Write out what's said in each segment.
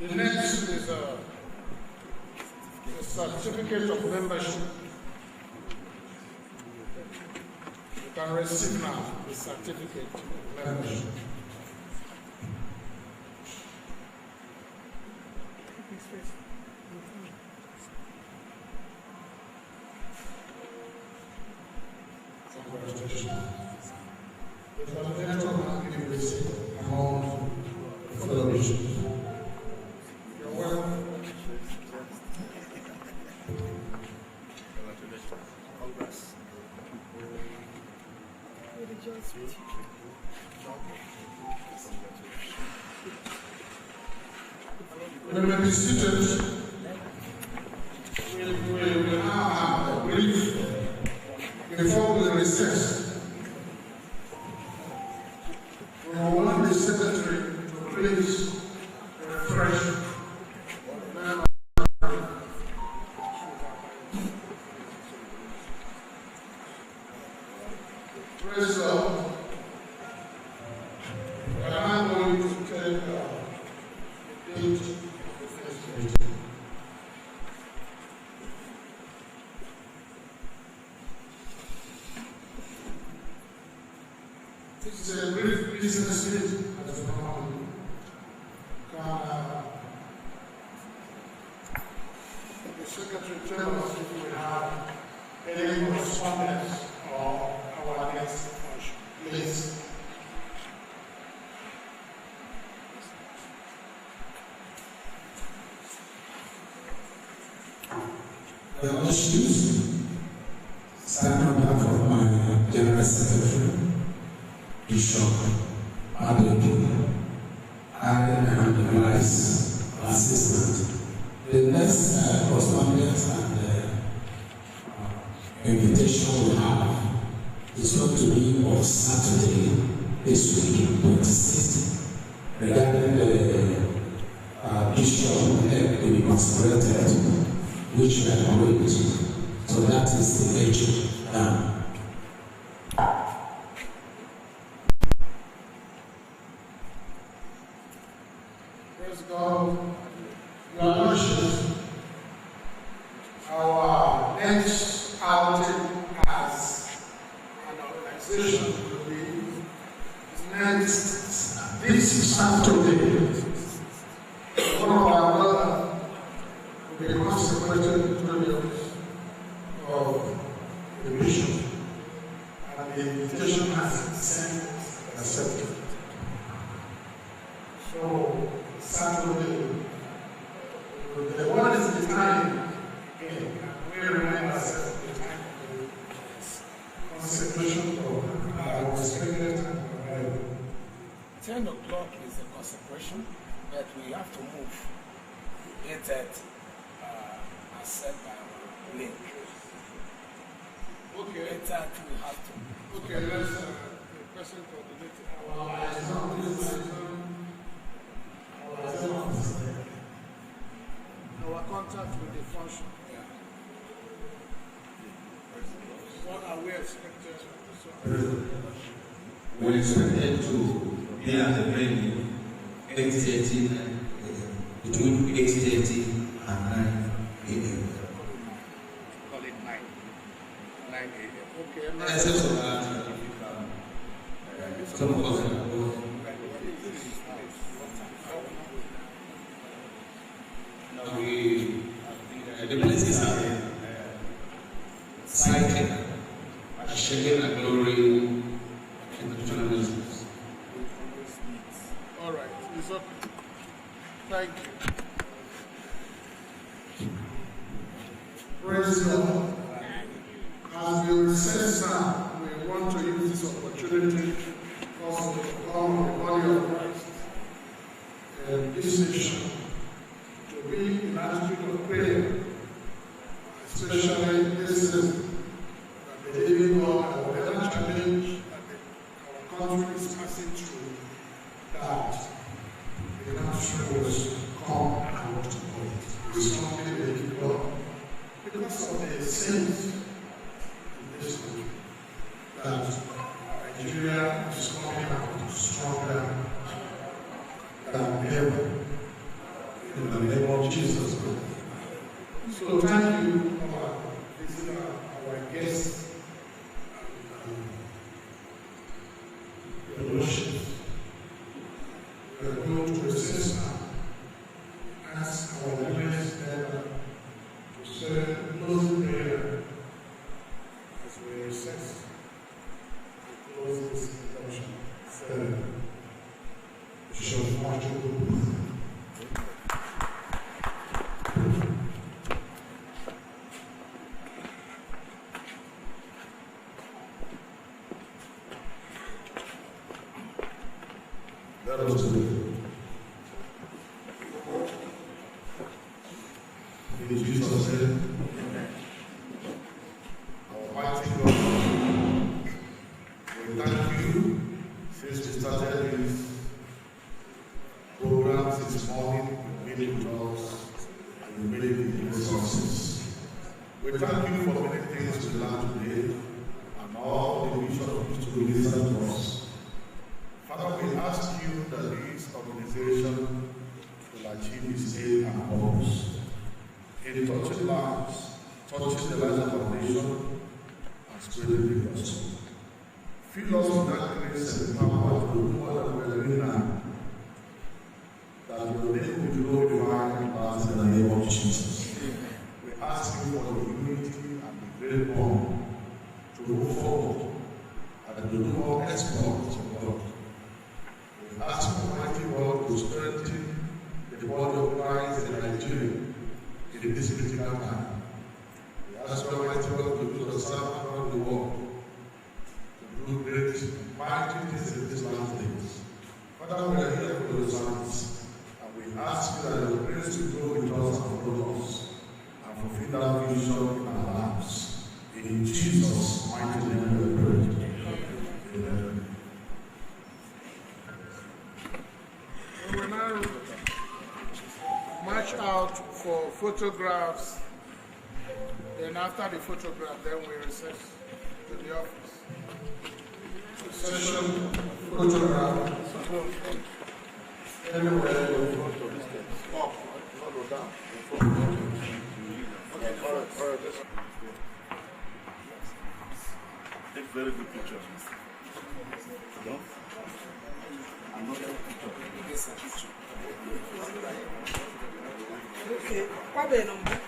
The next is a certificate of membership. You can receive now the certificate of membership. Congratulations. The coordinator will give you receipt among the fellowships. You're welcome. Congrats. We may be seated. We will now have a brief before we recess. We want the secretary to please refresh. Praise God. We are now going to take the date of the first meeting. This is a brief business meeting as we normally can. The secretary tell us if we have any correspondence or our next function, please. The issues stand on behalf of my General Secretary, Bishop Adepi. I am the Vice Assistant. The next correspondence and invitation we have is going to be on Saturday this week, 26th, regarding the Bishop to be consecrated, which we are agreed. So that is the nature now. Praise God. Your Lordship, our next outing as an organization will be this Saturday. One of our brothers will be consecrated to the office of the bishop, and the invitation has been sent and accepted. So, Saturday, what is the time again? We remind ourselves the time of the consecration of our consecrated time. 10 o'clock is the consecration, but we have to move 8:30 as said by our link. Okay. 8:30 we have to. Okay, let's the person coordinate our contact with the function. What are we expected? We expected to be at the venue 8:30, between 8:30 and 9 a.m. Call it 9 a.m. Okay, Except for that, some of us are the places are cited as sharing a glory in the journalism. all right, it's okay. Thank you. Praise God. As we recess now, we want to use this opportunity also to come the body of Christ and this nation to be in attitude of prayer, especially this season, that the living God and whatever challenge that our country is passing through, that the nationals come and work for it. It's something they give God because of the sins in this country, that Nigeria is coming out stronger than ever. So thank you, our visitor, our guests, and your worship. We are going to recess now. Ask our leaders to say closing prayer as we recess and close this introduction. Bishop Michael. Let us do it. In Jesus' name, Almighty God, we thank you since we started this program this morning. You made it with us and you made it with resources. We thank you for many things we learned today and all the bishop used to listen to us. Father, we ask you that this organization will achieve its aim and purpose in touching lives, touching the lives of our nation, and spreading the gospel. Fill us with that grace and power to do more than we are doing now, that your name will be glorified in us in the name of Jesus. We ask you for the unity and the great bond to move forward and to do more exploits of God. Ask Almighty God to strengthen the body of Christ in Nigeria in this critical time. We ask Almighty God to do the servant around the world, to do great, mighty things in these last days. Father, we are here for the results, and we ask you that your grace will go with us and follow us, and fulfill that vision in our lives. In Jesus' mighty name we pray. Amen. We will now march out for photographs. Then after the photograph, then we recess to the office. Session, photograph, anywhere you want to up, follow down. Okay, all right. Take very good pictures. No? Another picture. Okay, probably number.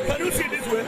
Can you see this way?